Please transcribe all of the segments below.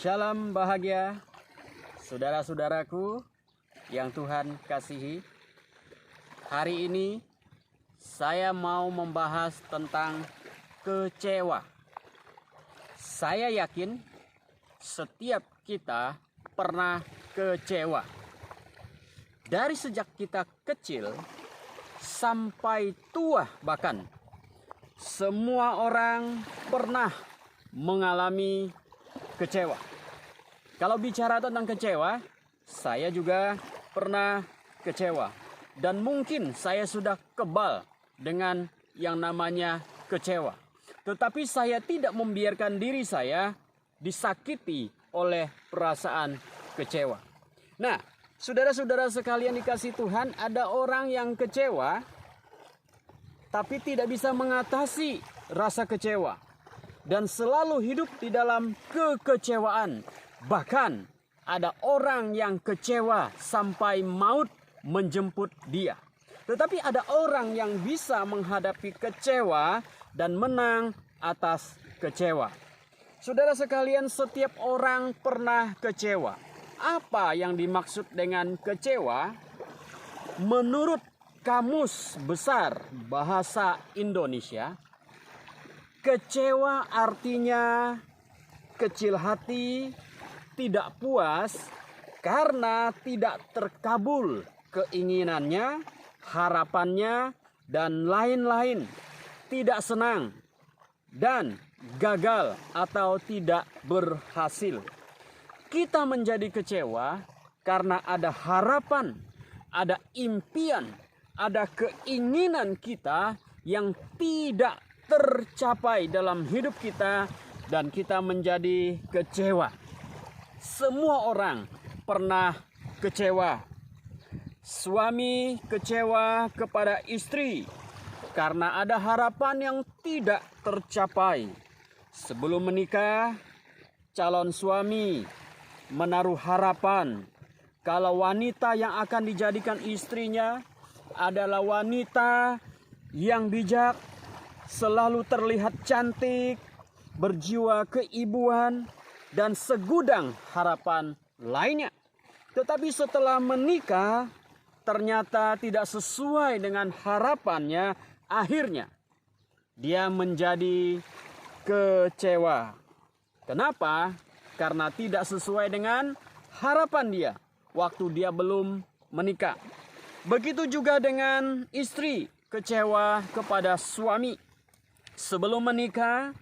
Shalom bahagia, saudara-saudaraku yang Tuhan kasihi. Hari ini saya mau membahas tentang kecewa. Saya yakin setiap kita pernah kecewa. Dari sejak kita kecil sampai tua bahkan, semua orang pernah mengalami kecewa. Kalau bicara tentang kecewa, saya juga pernah kecewa. Dan mungkin saya sudah kebal dengan yang namanya kecewa. Tetapi saya tidak membiarkan diri saya disakiti oleh perasaan kecewa. Nah, saudara-saudara sekalian dikasih Tuhan, ada orang yang kecewa tapi tidak bisa mengatasi rasa kecewa dan selalu hidup di dalam kekecewaan. Bahkan ada orang yang kecewa sampai maut menjemput dia. Tetapi ada orang yang bisa menghadapi kecewa dan menang atas kecewa. Saudara sekalian, setiap orang pernah kecewa. Apa yang dimaksud dengan kecewa? Menurut Kamus Besar Bahasa Indonesia, kecewa artinya kecil hati, tidak puas karena tidak terkabul keinginannya, harapannya, dan lain-lain. Tidak senang dan gagal atau tidak berhasil. Kita menjadi kecewa karena ada harapan, ada impian, ada keinginan kita yang tidak tercapai dalam hidup kita dan kita menjadi kecewa. Semua orang pernah kecewa. Suami kecewa kepada istri karena ada harapan yang tidak tercapai. Sebelum menikah, calon suami menaruh harapan kalau wanita yang akan dijadikan istrinya adalah wanita yang bijak, selalu terlihat cantik, berjiwa keibuan, dan segudang harapan lainnya. Tetapi setelah menikah, ternyata tidak sesuai dengan harapannya. Akhirnya, dia menjadi kecewa. Kenapa? Karena tidak sesuai dengan harapan dia waktu dia belum menikah. Begitu juga dengan istri kecewa kepada suami. Sebelum menikah,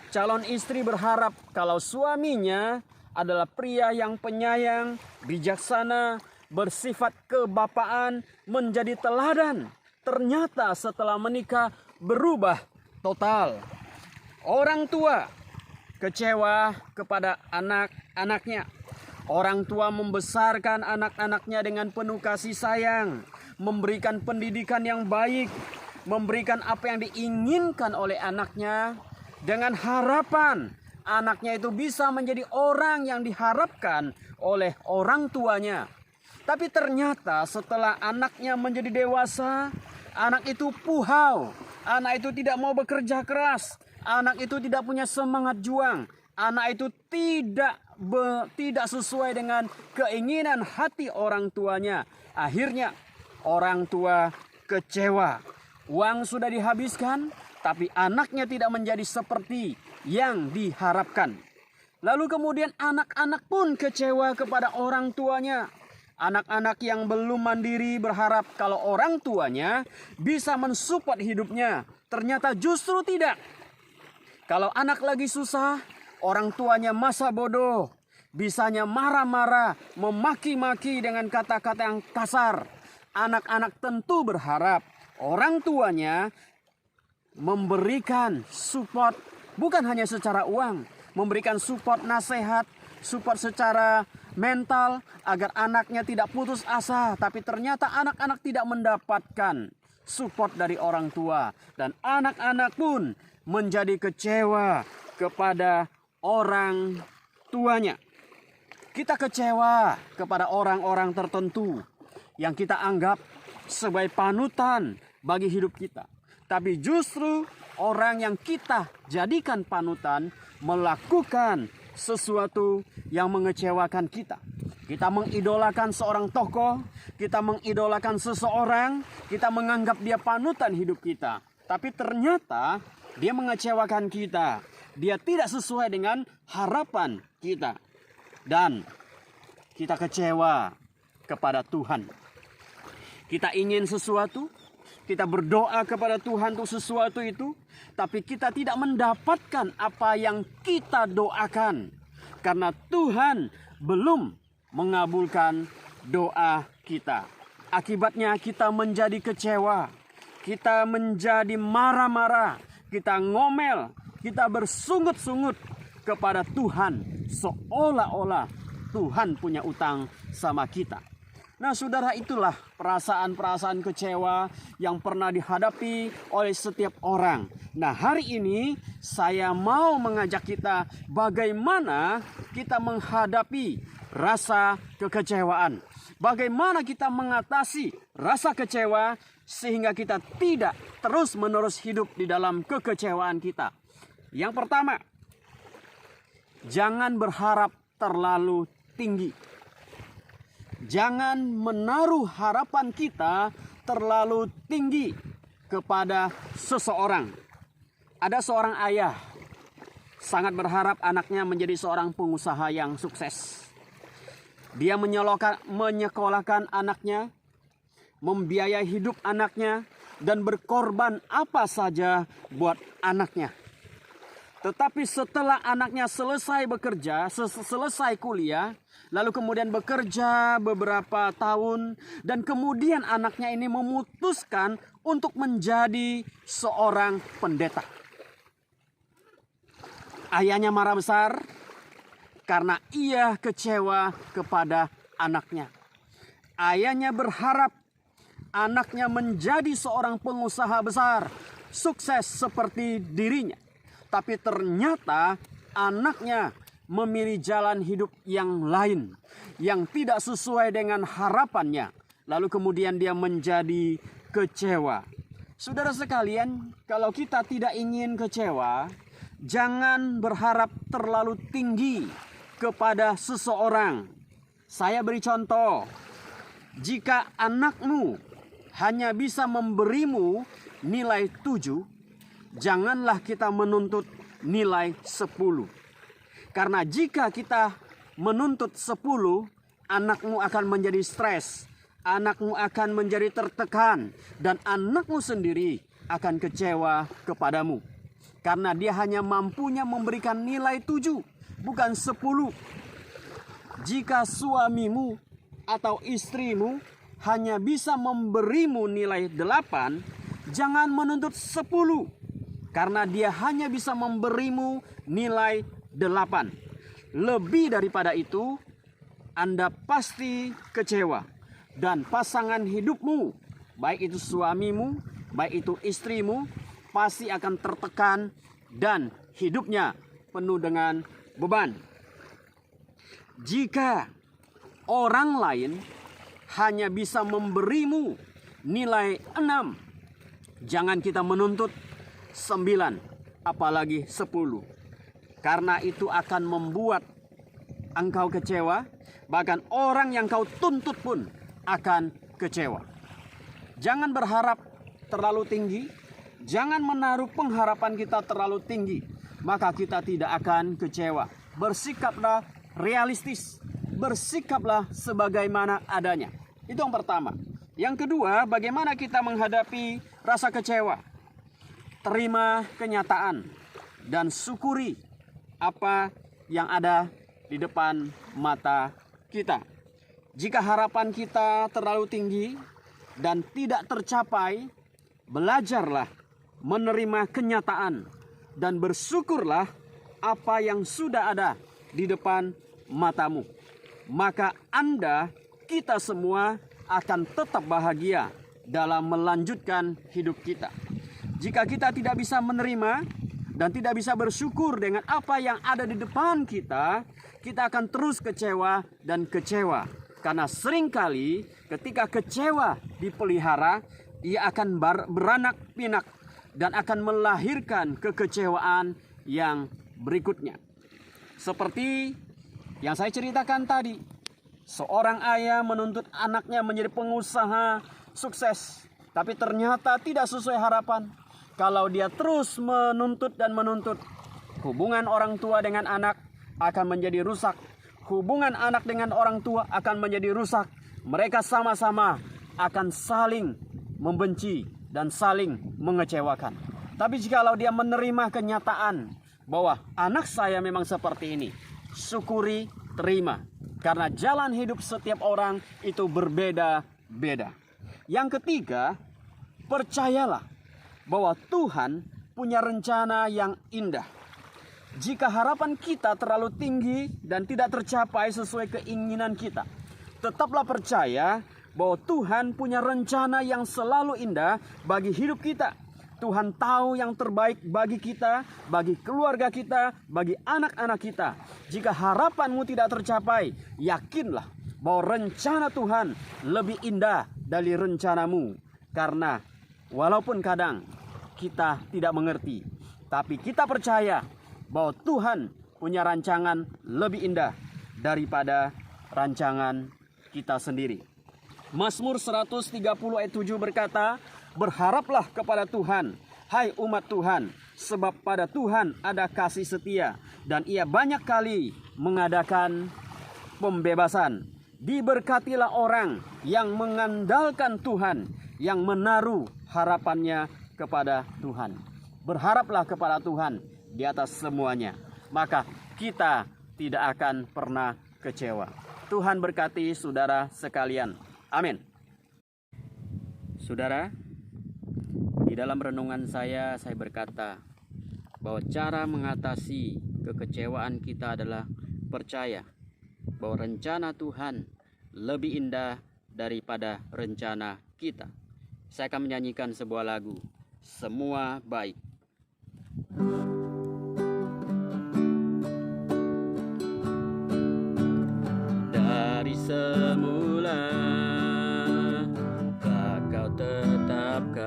calon istri berharap kalau suaminya adalah pria yang penyayang, bijaksana, bersifat kebapaan, menjadi teladan. Ternyata setelah menikah berubah total. Orang tua kecewa kepada anak-anaknya. Orang tua membesarkan anak-anaknya dengan penuh kasih sayang, memberikan pendidikan yang baik, memberikan apa yang diinginkan oleh anaknya, dengan harapan anaknya itu bisa menjadi orang yang diharapkan oleh orang tuanya. Tapi ternyata setelah anaknya menjadi dewasa, anak itu puhau, anak itu tidak mau bekerja keras, anak itu tidak punya semangat juang, anak itu tidak sesuai dengan keinginan hati orang tuanya. Akhirnya orang tua kecewa. Uang sudah dihabiskan, tapi anaknya tidak menjadi seperti yang diharapkan. Lalu kemudian anak-anak pun kecewa kepada orang tuanya. Anak-anak yang belum mandiri berharap kalau orang tuanya bisa mensupport hidupnya. Ternyata justru tidak. Kalau anak lagi susah, orang tuanya masa bodoh, bisanya marah-marah, memaki-maki dengan kata-kata yang kasar. Anak-anak tentu berharap orang tuanya memberikan support, bukan hanya secara uang, memberikan support nasihat, support secara mental, agar anaknya tidak putus asa. Tapi ternyata anak-anak tidak mendapatkan support dari orang tua, dan anak-anak pun menjadi kecewa kepada orang tuanya. Kita kecewa kepada orang-orang tertentu yang kita anggap sebagai panutan bagi hidup kita. Tapi justru orang yang kita jadikan panutan melakukan sesuatu yang mengecewakan kita. Kita mengidolakan seorang tokoh, kita mengidolakan seseorang, kita menganggap dia panutan hidup kita. Tapi ternyata dia mengecewakan kita. Dia tidak sesuai dengan harapan kita. Dan kita kecewa kepada Tuhan. Kita ingin sesuatu, kita berdoa kepada Tuhan untuk sesuatu itu, tapi kita tidak mendapatkan apa yang kita doakan. Karena Tuhan belum mengabulkan doa kita. Akibatnya kita menjadi kecewa, kita menjadi marah-marah, kita ngomel, kita bersungut-sungut kepada Tuhan, seolah-olah Tuhan punya utang sama kita. Nah saudara, itulah perasaan-perasaan kecewa yang pernah dihadapi oleh setiap orang. Nah hari ini saya mau mengajak kita bagaimana kita menghadapi rasa kekecewaan. Bagaimana kita mengatasi rasa kecewa sehingga kita tidak terus-menerus hidup di dalam kekecewaan kita. Yang pertama, jangan berharap terlalu tinggi. Jangan menaruh harapan kita terlalu tinggi kepada seseorang. Ada seorang ayah sangat berharap anaknya menjadi seorang pengusaha yang sukses. Dia menyekolahkan anaknya, membiayai hidup anaknya, dan berkorban apa saja buat anaknya. Tetapi setelah anaknya selesai bekerja, selesai kuliah, lalu kemudian bekerja beberapa tahun, dan kemudian anaknya ini memutuskan untuk menjadi seorang pendeta. Ayahnya marah besar karena ia kecewa kepada anaknya. Ayahnya berharap anaknya menjadi seorang pengusaha besar, sukses seperti dirinya. Tapi ternyata anaknya memilih jalan hidup yang lain, yang tidak sesuai dengan harapannya. Lalu kemudian dia menjadi kecewa. Saudara sekalian, kalau kita tidak ingin kecewa, jangan berharap terlalu tinggi kepada seseorang. Saya beri contoh. Jika anakmu hanya bisa memberimu nilai 7, janganlah kita menuntut nilai 10. Karena jika kita menuntut 10, anakmu akan menjadi stres, anakmu akan menjadi tertekan, dan anakmu sendiri akan kecewa kepadamu. Karena dia hanya mampunya memberikan nilai 7, bukan 10. Jika suamimu atau istrimu hanya bisa memberimu nilai 8, jangan menuntut 10. Karena dia hanya bisa memberimu nilai 8. Lebih daripada itu, Anda pasti kecewa. Dan pasangan hidupmu, baik itu suamimu, baik itu istrimu, pasti akan tertekan dan hidupnya penuh dengan beban. Jika orang lain hanya bisa memberimu nilai 6, jangan kita menuntut 9, apalagi 10. Karena itu akan membuat engkau kecewa, bahkan orang yang kau tuntut pun akan kecewa. Jangan berharap terlalu tinggi, jangan menaruh pengharapan kita terlalu tinggi, maka kita tidak akan kecewa. Bersikaplah realistis, bersikaplah sebagaimana adanya. Itu yang pertama. Yang kedua, bagaimana kita menghadapi rasa kecewa? Terima kenyataan dan syukuri apa yang ada di depan mata kita. Jika harapan kita terlalu tinggi dan tidak tercapai, belajarlah menerima kenyataan dan bersyukurlah apa yang sudah ada di depan matamu. Maka kita semua akan tetap bahagia dalam melanjutkan hidup kita. Jika kita tidak bisa menerima dan tidak bisa bersyukur dengan apa yang ada di depan kita, kita akan terus kecewa dan kecewa. Karena seringkali ketika kecewa dipelihara, ia akan beranak pinak dan akan melahirkan kekecewaan yang berikutnya. Seperti yang saya ceritakan tadi, seorang ayah menuntut anaknya menjadi pengusaha sukses, tapi ternyata tidak sesuai harapan. Kalau dia terus menuntut dan menuntut, hubungan orang tua dengan anak akan menjadi rusak. Hubungan anak dengan orang tua akan menjadi rusak. Mereka sama-sama akan saling membenci dan saling mengecewakan. Tapi jikalau dia menerima kenyataan bahwa anak saya memang seperti ini, syukuri, terima. Karena jalan hidup setiap orang itu berbeda-beda. Yang ketiga, percayalah bahwa Tuhan punya rencana yang indah. Jika harapan kita terlalu tinggi dan tidak tercapai sesuai keinginan kita, tetaplah percaya bahwa Tuhan punya rencana yang selalu indah bagi hidup kita. Tuhan tahu yang terbaik bagi kita, bagi keluarga kita, bagi anak-anak kita. Jika harapanmu tidak tercapai, yakinlah bahwa rencana Tuhan lebih indah dari rencanamu. Karena walaupun kadang kita tidak mengerti, tapi kita percaya bahwa Tuhan punya rancangan lebih indah daripada rancangan kita sendiri. Mazmur 130 ayat 7 berkata, berharaplah kepada Tuhan, hai umat Tuhan, sebab pada Tuhan ada kasih setia, dan Ia banyak kali mengadakan pembebasan. Diberkatilah orang yang mengandalkan Tuhan, yang menaruh harapannya kepada Tuhan. Berharaplah kepada Tuhan di atas semuanya, maka kita tidak akan pernah kecewa. Tuhan berkati saudara sekalian. Amin. Saudara, di dalam renungan saya berkata bahwa cara mengatasi kekecewaan kita adalah percaya bahwa rencana Tuhan lebih indah daripada rencana kita. Saya akan menyanyikan sebuah lagu, Semua Baik. Dari semula Kau tetapkan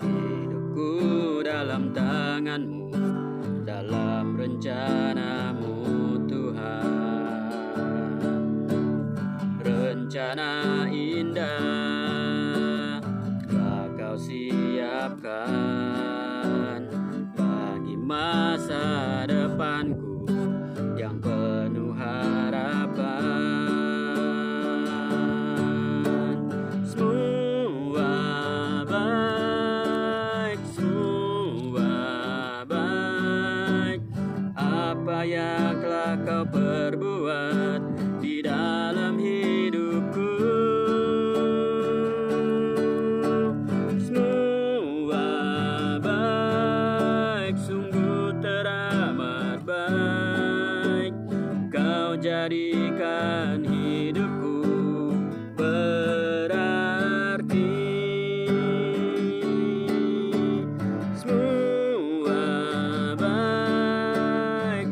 hidupku dalam tangan-Mu, dalam rencana-Mu Tuhan. Rencana indah telah Kau siapkan bagi masa depanku yang penuh harapan. Semua baik, apa yang telah Kau perbuat di dalam hidupku. Semua baik, sungguh teramat baik. Kau jadikan hidupku berarti. Semua baik,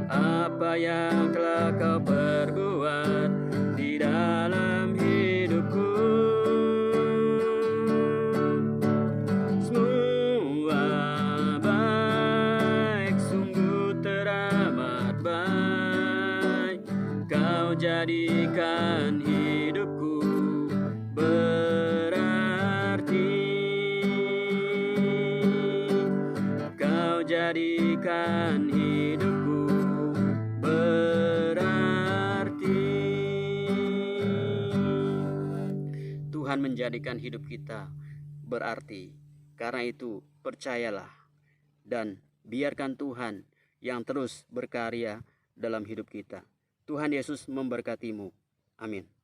apa yang telah Kau perbuat di dalam hidupku. Semua baik, sungguh teramat baik. Kau jadikan hidupku berarti. Kau jadikan hidupku berarti. Tuhan menjadikan hidup kita berarti. Karena itu percayalah dan biarkan Tuhan yang terus berkarya dalam hidup kita. Tuhan Yesus memberkatimu. Amin.